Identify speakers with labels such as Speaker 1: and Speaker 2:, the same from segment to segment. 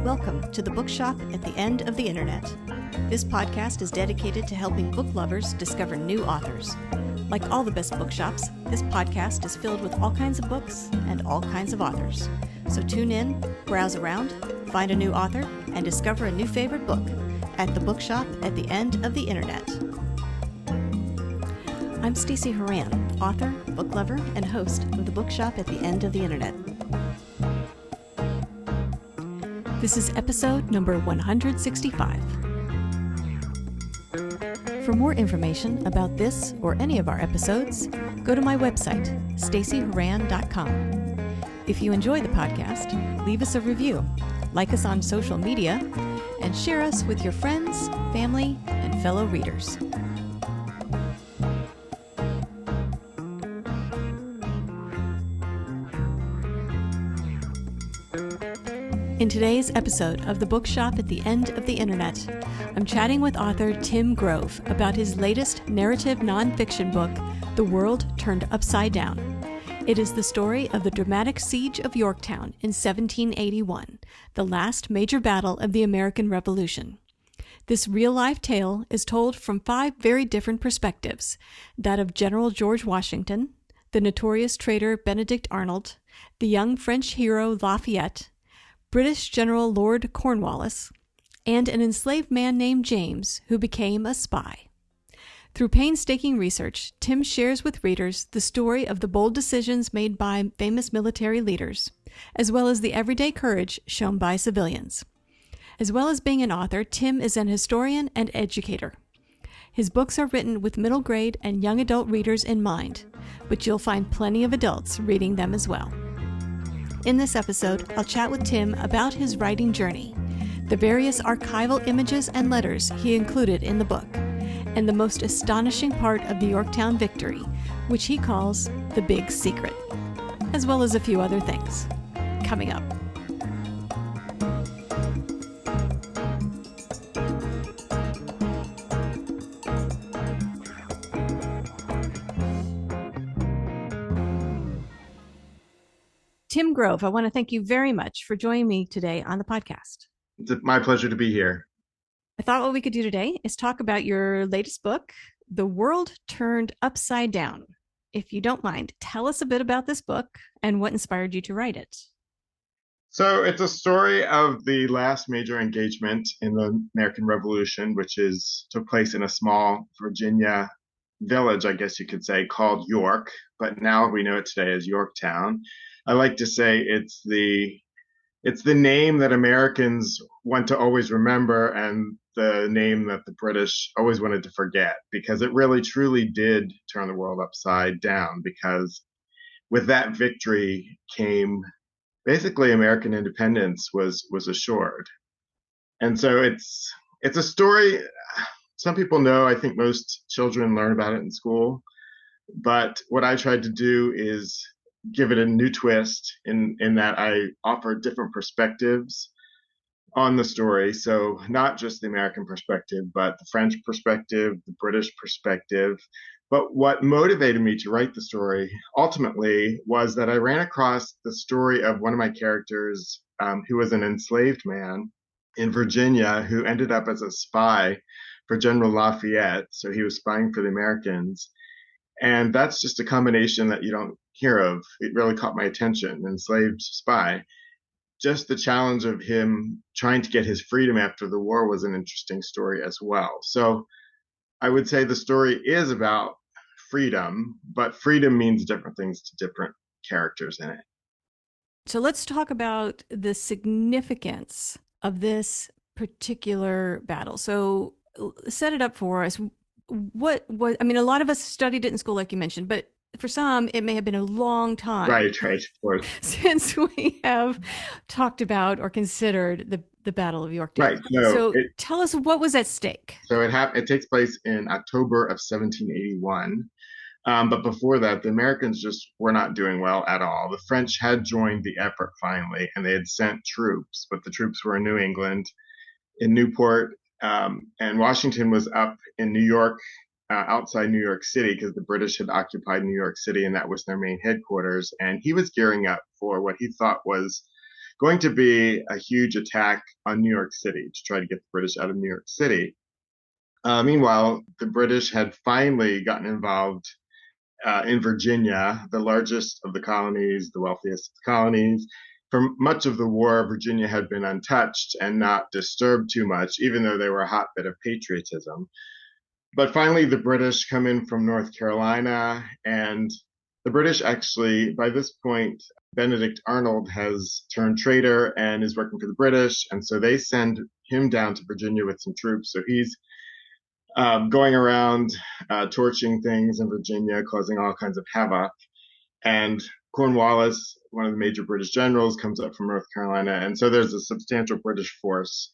Speaker 1: Welcome to the Bookshop at the End of the Internet. This podcast is dedicated to helping book lovers discover new authors. Like all the best bookshops, this podcast is filled with all kinds of books and all kinds of authors. So tune in, browse around, find a new author, and discover a new favorite book at the Bookshop at the End of the Internet. I'm Stacey Horan, author, book lover, and host of the Bookshop at the End of the Internet. This is episode number 165. For more information about this or any of our episodes, go to my website, staceyhoran.com. If you enjoy the podcast, leave us a review, like us on social media, and share us with your friends, family, and fellow readers. In today's episode of the Bookshop at the End of the Internet, I'm chatting with author Tim Grove about his latest narrative nonfiction book, The World Turned Upside Down. It is the story of the dramatic Siege of Yorktown in 1781, the last major battle of the American Revolution. This real-life tale is told from 5 very different perspectives: that of General George Washington, the notorious traitor Benedict Arnold, the young French hero Lafayette, British General Lord Cornwallis, and an enslaved man named James who became a spy. Through painstaking research, Tim shares with readers the story of the bold decisions made by famous military leaders, as well as the everyday courage shown by civilians. As well as being an author, Tim is an historian and educator. His books are written with middle grade and young adult readers in mind, but you'll find plenty of adults reading them as well. In this episode, I'll chat with Tim about his writing journey, the various archival images and letters he included in the book, and the most astonishing part of the Yorktown victory, which he calls the big secret, as well as a few other things. Coming up. Tim Grove, I want to thank you very much for joining me today on the podcast.
Speaker 2: It's my pleasure to be here.
Speaker 1: I thought what we could do today is talk about your latest book, The World Turned Upside Down. If you don't mind, tell us a bit about this book and what inspired you to write it.
Speaker 2: So it's a story of the last major engagement in the American Revolution, which took place in a small Virginia village, I guess you could say, called York, but now we know it today as Yorktown. I like to say it's the name that Americans want to always remember and the name that the British always wanted to forget, because it really truly did turn the world upside down, because with that victory came basically American independence was assured. And so it's a story some people know. I think most children learn about it in school, but what I tried to do is give it a new twist in that I offer different perspectives on the story. So not just the American perspective, but the French perspective, the British perspective. But what motivated me to write the story ultimately was that I ran across the story of one of my characters who was an enslaved man in Virginia who ended up as a spy for General Lafayette. So he was spying for the Americans. And that's just a combination that you don't hear of. It really caught my attention, an enslaved spy. Just the challenge of him trying to get his freedom after the war was an interesting story as well. So I would say the story is about freedom, but freedom means different things to different characters in it.
Speaker 1: So let's talk about the significance of this particular battle. So set it up for us. What was, I mean, a lot of us studied it in school, like you mentioned, but for some, it may have been a long time.
Speaker 2: Right, of course.
Speaker 1: Since we have talked about or considered the Battle of Yorktown.
Speaker 2: Right.
Speaker 1: So tell us what was at stake.
Speaker 2: So it takes place in October of 1781. But before that, the Americans just were not doing well at all. The French had joined the effort finally, and they had sent troops, but the troops were in New England, in Newport, and Washington was up in New York, outside New York City, because the British had occupied New York City and that was their main headquarters. And he was gearing up for what he thought was going to be a huge attack on New York City to try to get the British out of New York City. Meanwhile, the British had finally gotten involved in Virginia, the largest of the colonies, the wealthiest of the colonies. For much of the war, Virginia had been untouched and not disturbed too much, even though they were a hotbed of patriotism. But finally, the British come in from North Carolina, and the British actually, by this point, Benedict Arnold has turned traitor and is working for the British, and so they send him down to Virginia with some troops. So he's going around torching things in Virginia, causing all kinds of havoc. And Cornwallis, one of the major British generals, comes up from North Carolina. And so there's a substantial British force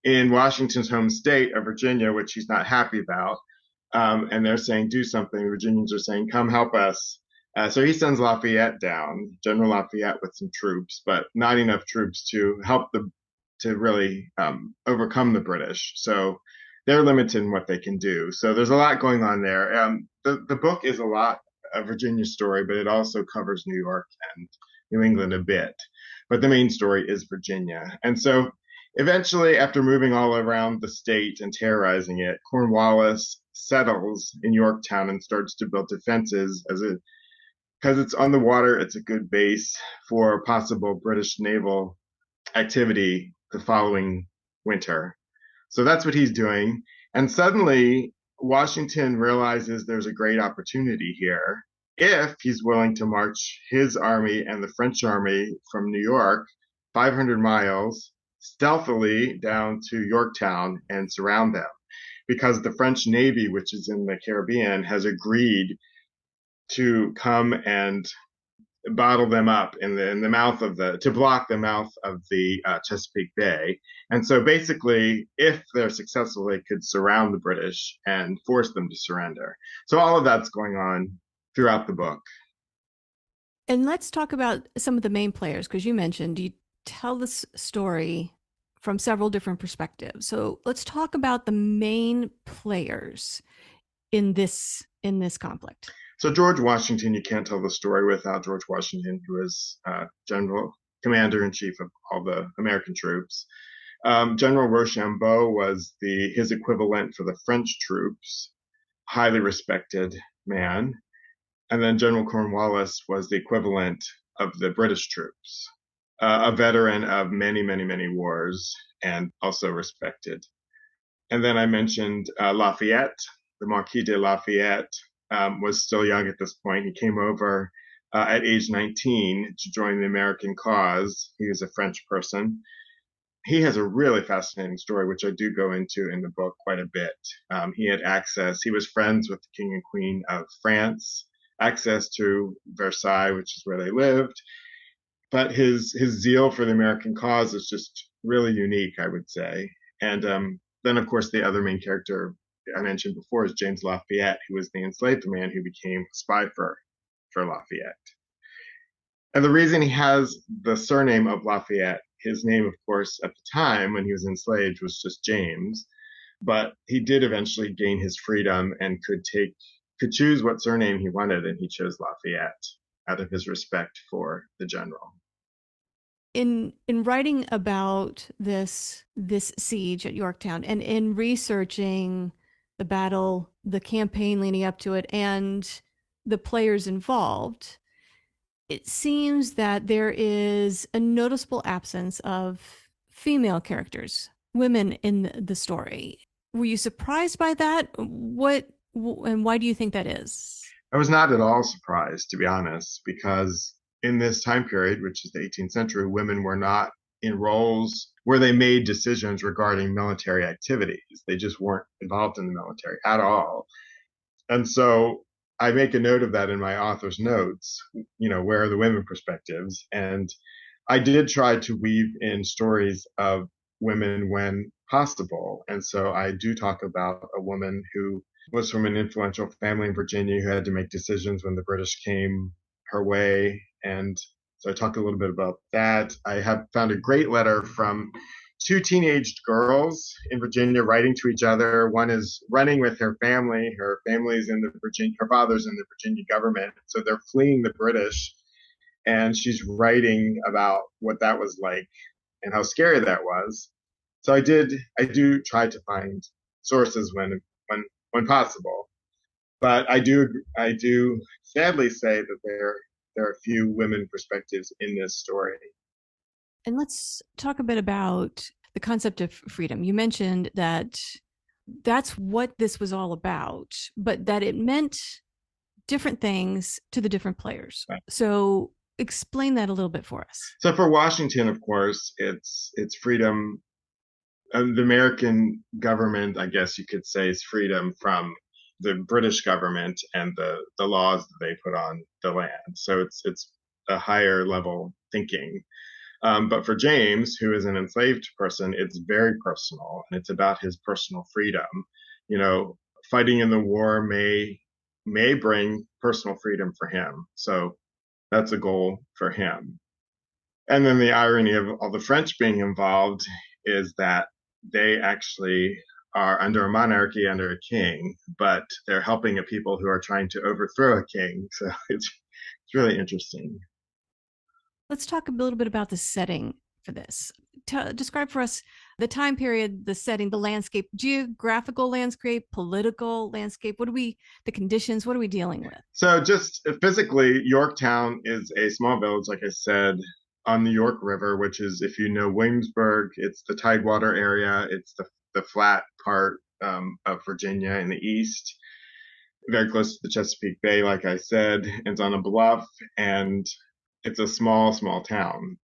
Speaker 2: in Washington's home state of Virginia, which he's not happy about. And they're saying, do something. Virginians are saying, come help us. So he sends Lafayette down, General Lafayette, with some troops, but not enough troops to help to really overcome the British. So they're limited in what they can do. So there's a lot going on there. The book is a lot a Virginia story, but it also covers New York and New England a bit. But the main story is Virginia. And so eventually, after moving all around the state and terrorizing it, Cornwallis settles in Yorktown and starts to build defenses because it's on the water, it's a good base for possible British naval activity the following winter. So that's what he's doing. And suddenly, Washington realizes there's a great opportunity here if he's willing to march his army and the French army from New York 500 miles stealthily down to Yorktown and surround them. Because the French Navy, which is in the Caribbean, has agreed to come and bottle them up in the mouth of to block the mouth of the Chesapeake Bay. And so basically, if they're successful, they could surround the British and force them to surrender. So all of that's going on throughout the book.
Speaker 1: And let's talk about some of the main players, because you mentioned you tell this story from several different perspectives. So let's talk about the main players in this conflict.
Speaker 2: So George Washington, you can't tell the story without George Washington, who is General Commander-in-Chief of all the American troops. General Rochambeau was his equivalent for the French troops, highly respected man. And then General Cornwallis was the equivalent of the British troops, a veteran of many, many, many wars, and also respected. And then I mentioned Lafayette, the Marquis de Lafayette, was still young at this point. He came over at age 19 to join the American cause. He was a French person. He has a really fascinating story, which I do go into in the book quite a bit. He was friends with the King and Queen of France, access to Versailles, which is where they lived. But his zeal for the American cause is just really unique, I would say. And then, of course, the other main character I mentioned before is James Lafayette, who was the enslaved man who became a spy for Lafayette. And the reason he has the surname of Lafayette, his name, of course, at the time when he was enslaved was just James, but he did eventually gain his freedom and could choose what surname he wanted, and he chose Lafayette out of his respect for the general.
Speaker 1: In writing about this siege at Yorktown and in researching the battle, the campaign leading up to it, and the players involved, it seems that there is a noticeable absence of female characters, women in the story. Were you surprised by that? And why do you think that is?
Speaker 2: I was not at all surprised, to be honest, because in this time period, which is the 18th century, women were not in roles where they made decisions regarding military activities. They just weren't involved in the military at all. And so I make a note of that in my author's notes, where are the women perspectives? And I did try to weave in stories of women when possible. And so I do talk about a woman who was from an influential family in Virginia who had to make decisions when the British came her way. And so I talk a little bit about that. I have found a great letter from two teenaged girls in Virginia writing to each other. One is running with her family. Her family's in her father's in the Virginia government. So they're fleeing the British. and she's writing about what that was like and how scary that was. So I do try to find sources when possible, but I do sadly say that there are few women perspectives in this story.
Speaker 1: And let's talk a bit about the concept of freedom. You mentioned that that's what this was all about, but that it meant different things to the different players.
Speaker 2: Right.
Speaker 1: So explain that a little bit for us.
Speaker 2: So for Washington, of course, it's freedom. The American government, I guess you could say, is freedom from the British government and the laws that they put on the land. So it's a higher level thinking. But for James, who is an enslaved person, it's very personal and it's about his personal freedom. You know, fighting in the war may bring personal freedom for him. So that's a goal for him. And then the irony of all the French being involved is that they actually are under a monarchy, under a king, but they're helping a people who are trying to overthrow a king. So it's really interesting.
Speaker 1: Let's talk a little bit about the setting for this. Describe for us the time period, the setting, the landscape, geographical landscape, political landscape. The conditions, what are we dealing with?
Speaker 2: So just physically, Yorktown is a small village, like I said, on the York River, which is, if you know Williamsburg, it's the Tidewater area. It's the flat part of Virginia in the east, very close to the Chesapeake Bay, like I said. It's on a bluff, and it's a small, small town.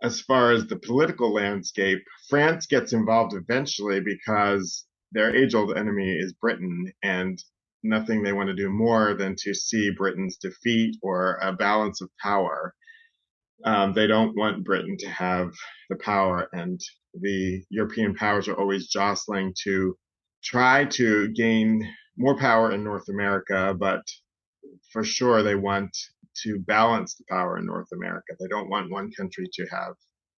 Speaker 2: As far as the political landscape, France gets involved eventually because their age-old enemy is Britain, and nothing they want to do more than to see Britain's defeat or a balance of power. They don't want Britain to have the power, and the European powers are always jostling to try to gain more power in North America, but for sure they want to balance the power in North America. They don't want one country to have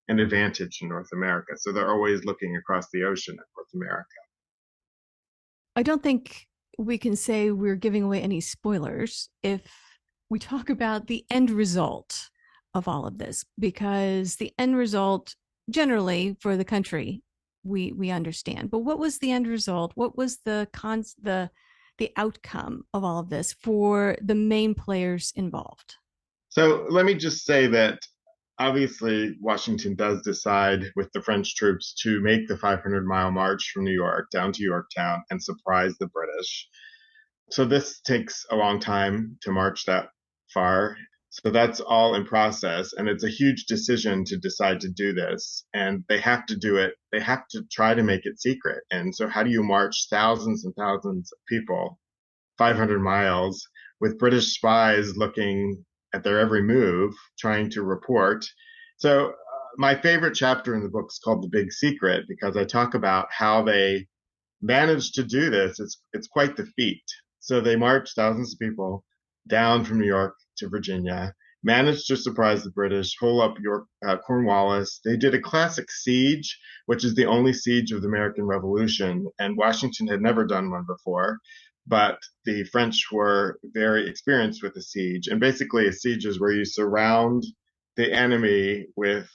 Speaker 2: an advantage in North America. So they're always looking across the ocean at North America.
Speaker 1: I don't think we can say we're giving away any spoilers if we talk about the end result of all of this, because the end result generally for the country we understand. But what was the end result? What was the outcome of all of this for the main players involved?
Speaker 2: So let me just say that obviously Washington does decide with the French troops to make the 500-mile march from New York down to Yorktown and surprise the British. So this takes a long time to march that far. So that's all in process. And it's a huge decision to decide to do this. And they have to do it. They have to try to make it secret. And so how do you march thousands and thousands of people 500 miles with British spies looking at their every move, trying to report? So my favorite chapter in the book is called The Big Secret, because I talk about how they managed to do this. It's quite the feat. So they marched thousands of people down from New York to Virginia, managed to surprise the British, hold up Cornwallis. They did a classic siege, which is the only siege of the American Revolution, and Washington had never done one before. But the French were very experienced with a siege. And basically, a siege is where you surround the enemy with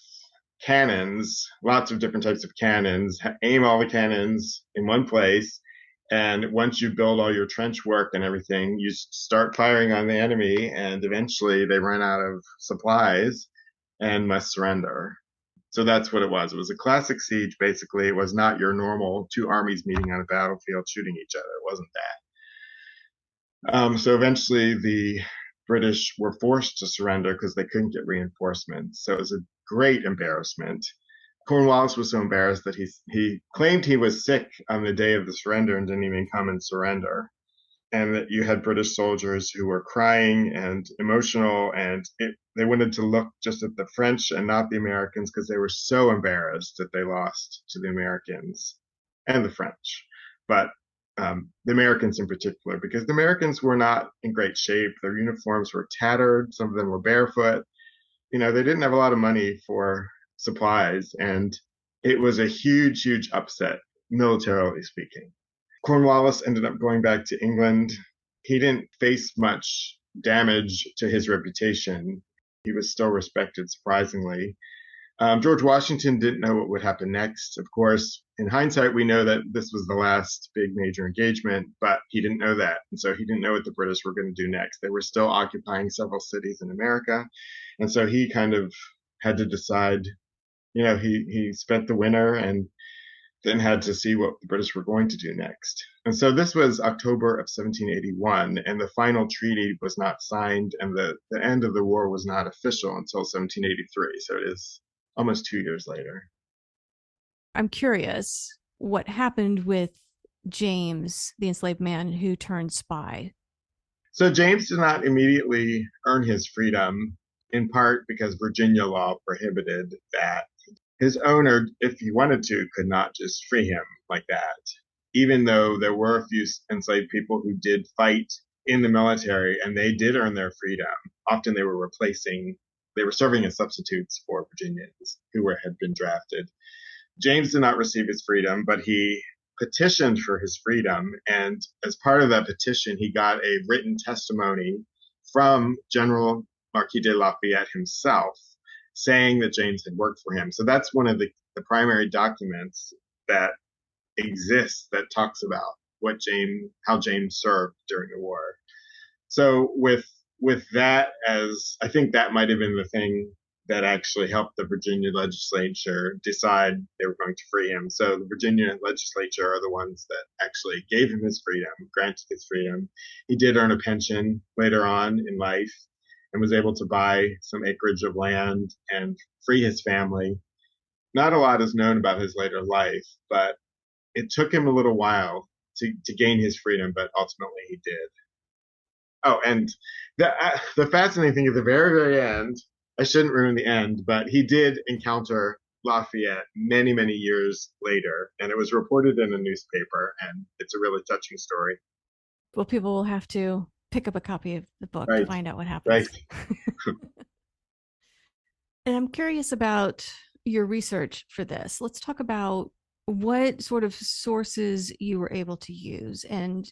Speaker 2: cannons, lots of different types of cannons, aim all the cannons in one place. And once you build all your trench work and everything, you start firing on the enemy, and eventually they run out of supplies and must surrender. So that's what it was. It was a classic siege, basically. It was not your normal two armies meeting on a battlefield shooting each other. It wasn't that. So eventually the British were forced to surrender because they couldn't get reinforcements. So it was a great embarrassment. Cornwallis was so embarrassed that he claimed he was sick on the day of the surrender and didn't even come and surrender. And that you had British soldiers who were crying and emotional, and they wanted to look just at the French and not the Americans because they were so embarrassed that they lost to the Americans and the French. But the Americans in particular, because the Americans were not in great shape. Their uniforms were tattered. Some of them were barefoot. They didn't have a lot of money for supplies, and it was a huge, huge upset, militarily speaking. Cornwallis ended up going back to England. He didn't face much damage to his reputation. he was still respected, surprisingly. George Washington didn't know what would happen next. Of course, in hindsight, we know that this was the last big major engagement, but he didn't know that. And so he didn't know what the British were going to do next. They were still occupying several cities in America. And so he kind of had to decide, he spent the winter and then had to see what the British were going to do next. And so this was October of 1781, and the final treaty was not signed, and the end of the war was not official until 1783. So it is almost 2 years later.
Speaker 1: I'm curious what happened with James, the enslaved man who turned spy.
Speaker 2: So James did not immediately earn his freedom, in part because Virginia law prohibited that. His owner, if he wanted to, could not just free him like that, even though there were a few enslaved people who did fight in the military and they did earn their freedom. Often they were serving as substitutes for Virginians who had been drafted. James did not receive his freedom, but he petitioned for his freedom. And as part of that petition, he got a written testimony from General Marquis de Lafayette himself, saying that James had worked for him. So that's one of the primary documents that exists that talks about how James served during the war. So with that, as I think that might have been the thing that actually helped the Virginia legislature decide they were going to free him. So the Virginia legislature are the ones that actually gave him his freedom, granted his freedom. He did earn a pension later on in life and was able to buy some acreage of land and free his family. Not a lot is known about his later life, but it took him a little while to gain his freedom, but ultimately he did. Oh, and the fascinating thing at the very, very end, I shouldn't ruin the end, but he did encounter Lafayette many, many years later, and it was reported in a newspaper, and it's a really touching story.
Speaker 1: Well, people will have to pick up a copy of the book to find out what happens.
Speaker 2: Right.
Speaker 1: And I'm curious about your research for this. Let's talk about what sort of sources you were able to use. And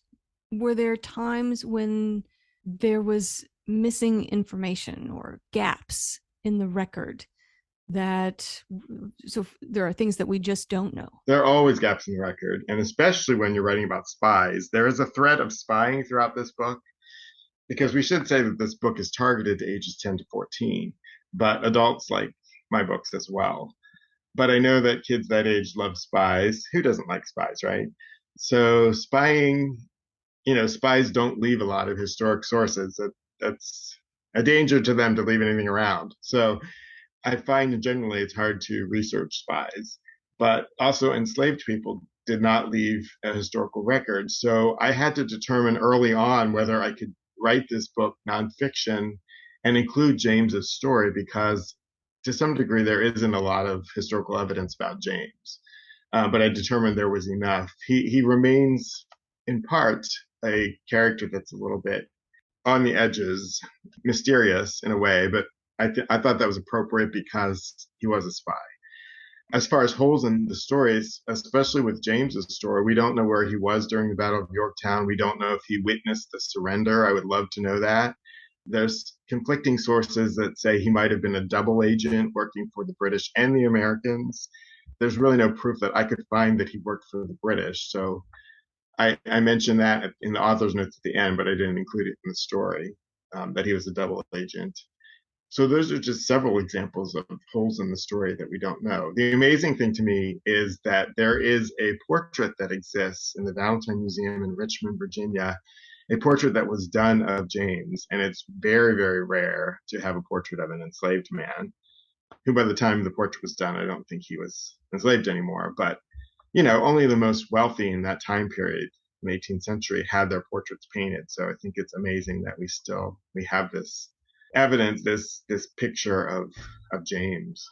Speaker 1: were there times when there was missing information or gaps in the record so there are things that we just don't know?
Speaker 2: There are always gaps in the record, and especially when you're writing about spies. There is a thread of spying throughout this book, because we should say that this book is targeted to ages 10 to 14, but adults like my books as well. But I know that kids that age love spies. Who doesn't like spies, right? So spying, spies don't leave a lot of historic sources. That's a danger to them to leave anything around. So I find generally it's hard to research spies, but also enslaved people did not leave a historical record. So I had to determine early on whether I could write this book nonfiction and include James's story, because to some degree there isn't a lot of historical evidence about James. But I determined there was enough. He remains in part a character that's a little bit on the edges, mysterious in a way, but I thought that was appropriate because he was a spy. As far as holes in the stories, especially with James's story, we don't know where he was during the Battle of Yorktown. We don't know if he witnessed the surrender. I would love to know that. There's conflicting sources that say he might have been a double agent working for the British and the Americans. There's really no proof that I could find that he worked for the British. So I mentioned that in the author's notes at the end, but I didn't include it in the story, that he was a double agent. So those are just several examples of holes in the story that we don't know. The amazing thing to me is that there is a portrait that exists in the Valentine Museum in Richmond, Virginia, a portrait that was done of James. And it's very, very rare to have a portrait of an enslaved man, who by the time the portrait was done, I don't think he was enslaved anymore. But, only the most wealthy in that time period in the 18th century had their portraits painted. So I think it's amazing that we have this evidence, this picture of James.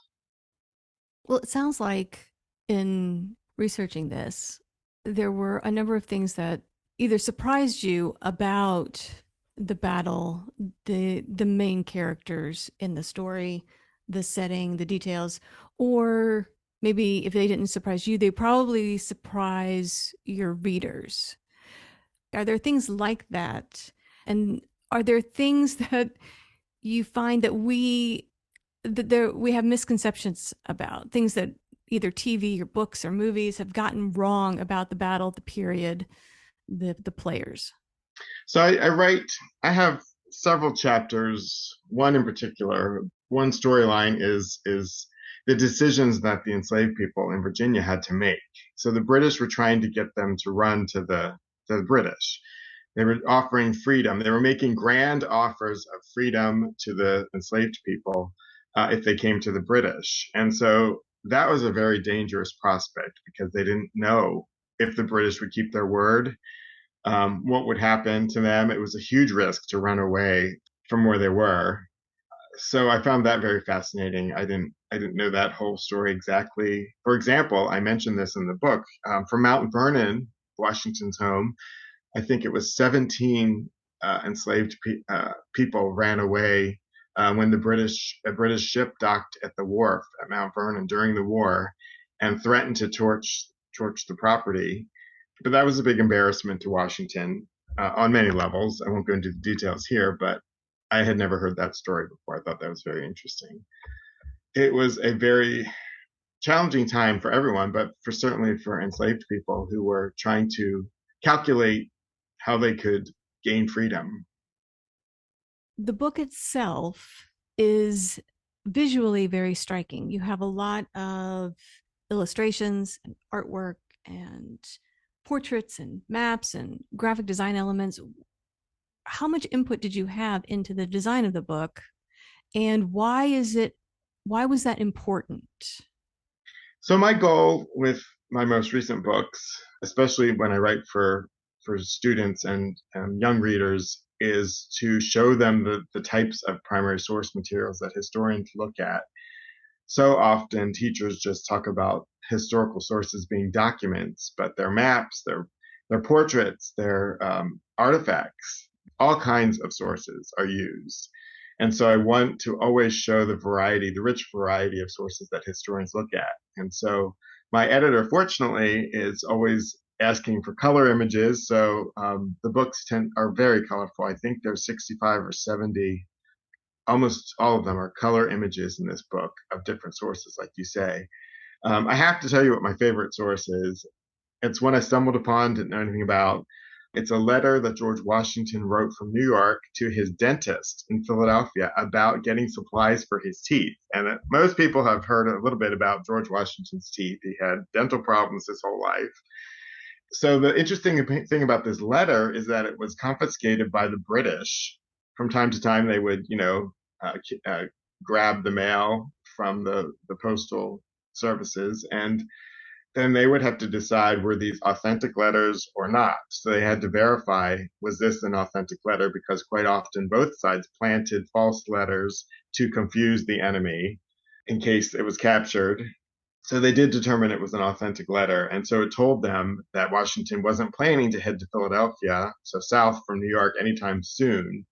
Speaker 1: Well, it sounds like in researching this, there were a number of things that either surprised you about the battle, the main characters in the story, the setting, the details, or maybe if they didn't surprise you, they probably surprise your readers. Are there things like that? And are there things that you find that we have misconceptions about things that either TV or books or movies have gotten wrong about the battle, the period, the players.
Speaker 2: So I have several chapters. One in particular, one storyline is the decisions that the enslaved people in Virginia had to make. So the British were trying to get them to run to the British. They were offering freedom. They were making grand offers of freedom to the enslaved people if they came to the British. And so that was a very dangerous prospect because they didn't know if the British would keep their word, what would happen to them. It was a huge risk to run away from where they were. So I found that very fascinating. I didn't know that whole story exactly. For example, I mentioned this in the book. From Mount Vernon, Washington's home, I think it was 17 enslaved people ran away when a British ship docked at the wharf at Mount Vernon during the war and threatened to torch the property. But that was a big embarrassment to Washington on many levels. I won't go into the details here, but I had never heard that story before. I thought that was very interesting. It was a very challenging time for everyone, but certainly for enslaved people who were trying to calculate how they could gain freedom.
Speaker 1: The book itself is visually very striking. You have a lot of illustrations and artwork and portraits and maps and graphic design elements. How much input did you have into the design of the book, and why was that important?
Speaker 2: So my goal with my most recent books, especially when I write for students and young readers, is to show them the types of primary source materials that historians look at. So often teachers just talk about historical sources being documents, but their maps, their portraits, their artifacts, all kinds of sources are used. And so I want to always show the variety, the rich variety of sources that historians look at. And so my editor, fortunately, is always asking for color images. So the books are very colorful. I think there's 65 or 70. Almost all of them are color images in this book of different sources, like you say. I have to tell you what my favorite source is. It's one I stumbled upon, didn't know anything about. It's a letter that George Washington wrote from New York to his dentist in Philadelphia about getting supplies for his teeth. And most people have heard a little bit about George Washington's teeth. He had dental problems his whole life. So the interesting thing about this letter is that it was confiscated by the British. From time to time, they would, grab the mail from the postal services, and then they would have to decide were these authentic letters or not. So they had to verify, was this an authentic letter? Because quite often both sides planted false letters to confuse the enemy in case it was captured. So they did determine it was an authentic letter. And so it told them that Washington wasn't planning to head to Philadelphia, so south from New York, anytime soon.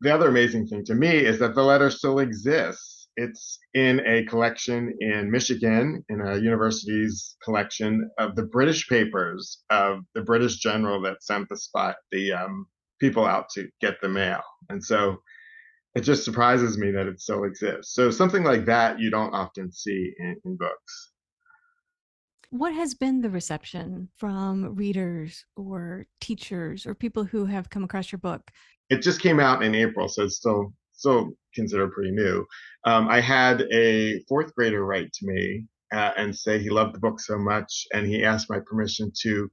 Speaker 2: The other amazing thing to me is that the letter still exists. It's in a collection in Michigan, in a university's collection of the British papers of the British general that sent the people out to get the mail. And so it just surprises me that it still exists. So something like that you don't often see in books.
Speaker 1: What has been the reception from readers or teachers or people who have come across your book?
Speaker 2: It just came out in April, so it's still considered pretty new. I had a fourth grader write to me and say he loved the book so much, and he asked my permission to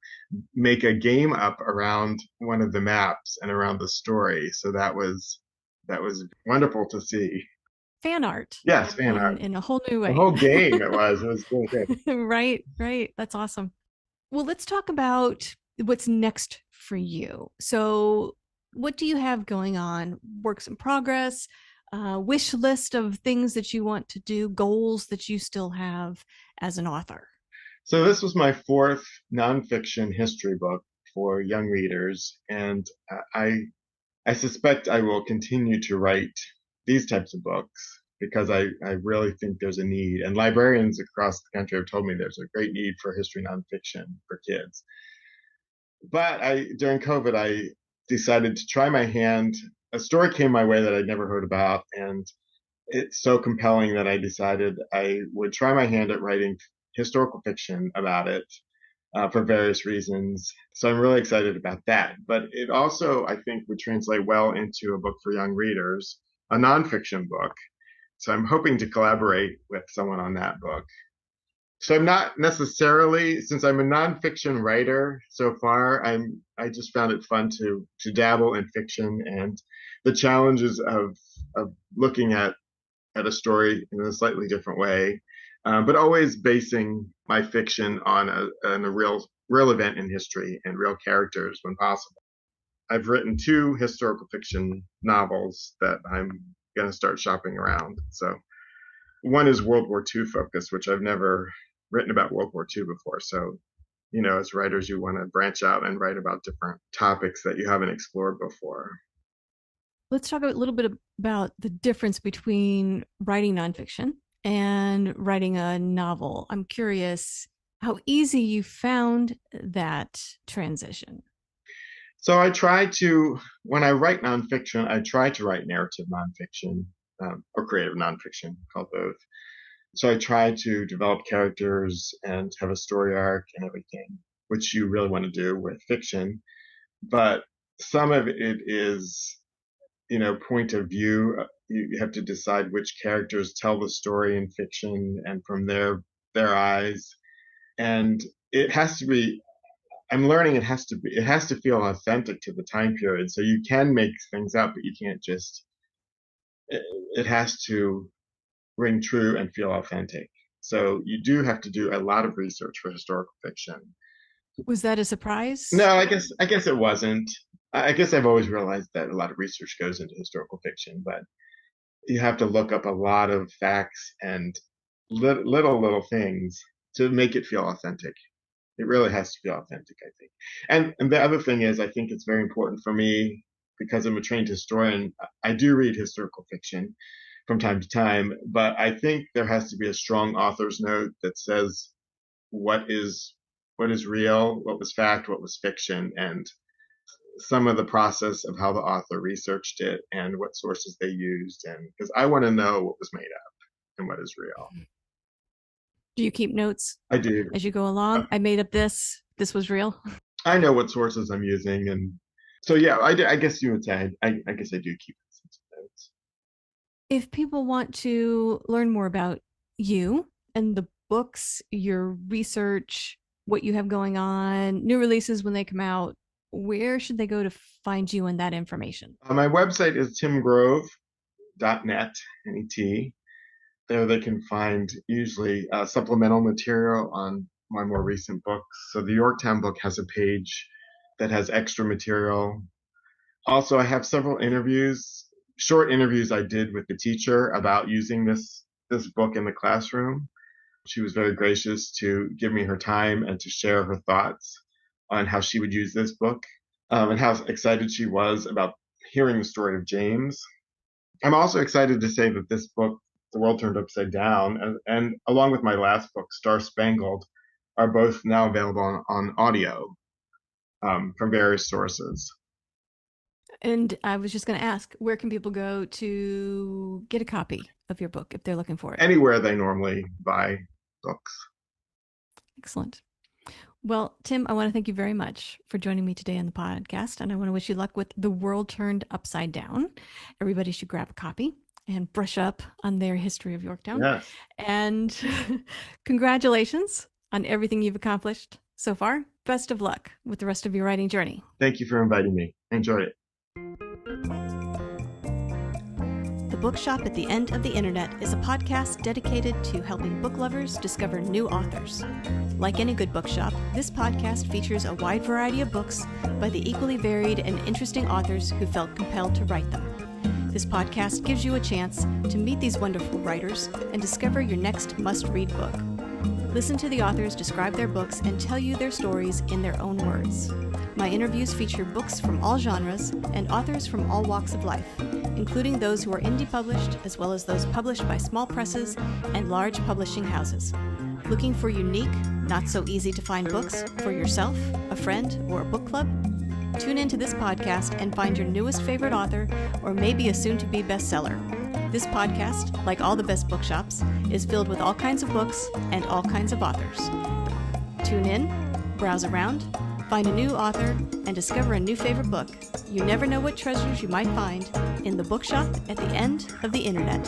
Speaker 2: make a game up around one of the maps and around the story. So that was wonderful to see.
Speaker 1: Fan art.
Speaker 2: Yes, fan art.
Speaker 1: In a whole new
Speaker 2: The
Speaker 1: way.
Speaker 2: whole game it was. It was really good.
Speaker 1: Right. That's awesome. Well, let's talk about what's next for you. So, what do you have going on? Works in progress, wish list of things that you want to do, goals that you still have as an author.
Speaker 2: So this was my fourth nonfiction history book for young readers, and I suspect I will continue to write these types of books because I really think there's a need. And librarians across the country have told me there's a great need for history nonfiction for kids. But during COVID, I decided to try my hand a story came my way that I'd never heard about, and it's so compelling that I decided I would try my hand at writing historical fiction about it for various reasons. So I'm really excited about that. But it also, I think, would translate well into a book for young readers, a nonfiction book. So I'm hoping to collaborate with someone on that book. So I'm not necessarily, since I'm a nonfiction writer so far, I just found it fun to dabble in fiction, and the challenges of looking at a story in a slightly different way, but always basing my fiction on a real event in history and real characters when possible. I've written 2 historical fiction novels that I'm going to start shopping around. So one is World War II focused, which I've never written about World War II before. So, as writers, you want to branch out and write about different topics that you haven't explored before.
Speaker 1: Let's talk a little bit about the difference between writing nonfiction and writing a novel. I'm curious how easy you found that transition.
Speaker 2: So when I write nonfiction, I try to write narrative nonfiction or creative nonfiction, called both. So I try to develop characters and have a story arc and everything, which you really want to do with fiction. But some of it is, point of view. You have to decide which characters tell the story in fiction and from their eyes. And it has to be, I'm learning it has to feel authentic to the time period. So you can make things up, but you can't just, it has to ring true and feel authentic. So you do have to do a lot of research for historical fiction.
Speaker 1: Was that a surprise?
Speaker 2: No, I guess it wasn't. I guess I've always realized that a lot of research goes into historical fiction, but you have to look up a lot of facts and little things to make it feel authentic. It really has to feel authentic, I think. And the other thing is, I think it's very important for me, because I'm a trained historian. I do read historical fiction from time to time, but I think there has to be a strong author's note that says what is real, what was fact, what was fiction, and some of the process of how the author researched it and what sources they used, and because I want to know what was made up and what is real.
Speaker 1: Do you keep notes?
Speaker 2: I do.
Speaker 1: As you go along? I made up this was real?
Speaker 2: I know what sources I'm using, and so yeah, I guess you would say I guess I do keep some notes.
Speaker 1: If people want to learn more about you and the books, your research, what you have going on, new releases when they come out, where should they go to find you and that information?
Speaker 2: My website is timgrove.net, N-E-T. There they can find usually supplemental material on my more recent books. So the Yorktown book has a page that has extra material. Also, I have several short interviews I did with the teacher about using this book in the classroom. She was very gracious to give me her time and to share her thoughts on how she would use this book, and how excited she was about hearing the story of James. I'm also excited to say that this book, The World Turned Upside Down, and along with my last book, Star Spangled, are both now available on audio from various sources.
Speaker 1: And I was just going to ask, where can people go to get a copy of your book if they're looking for it?
Speaker 2: Anywhere they normally buy books.
Speaker 1: Excellent. Well, Tim, I want to thank you very much for joining me today on the podcast, and I want to wish you luck with The World Turned Upside Down. Everybody should grab a copy and brush up on their history of Yorktown.
Speaker 2: Yes.
Speaker 1: And congratulations on everything you've accomplished so far. Best of luck with the rest of your writing journey.
Speaker 2: Thank you for inviting me. I enjoyed it.
Speaker 1: The Bookshop at the End of the Internet is a podcast dedicated to helping book lovers discover new authors. Like any good bookshop, this podcast features a wide variety of books by the equally varied and interesting authors who felt compelled to write them. This podcast gives you a chance to meet these wonderful writers and discover your next must-read book. Listen to the authors describe their books and tell you their stories in their own words. My interviews feature books from all genres and authors from all walks of life, including those who are indie published as well as those published by small presses and large publishing houses. Looking for unique, not so easy to find books for yourself, a friend, or a book club? tune into this podcast and find your newest favorite author or maybe a soon-to-be bestseller. This podcast, like all the best bookshops, is filled with all kinds of books and all kinds of authors. Tune in, browse around, find a new author, and discover a new favorite book. You never know what treasures you might find in the bookshop at the end of the internet.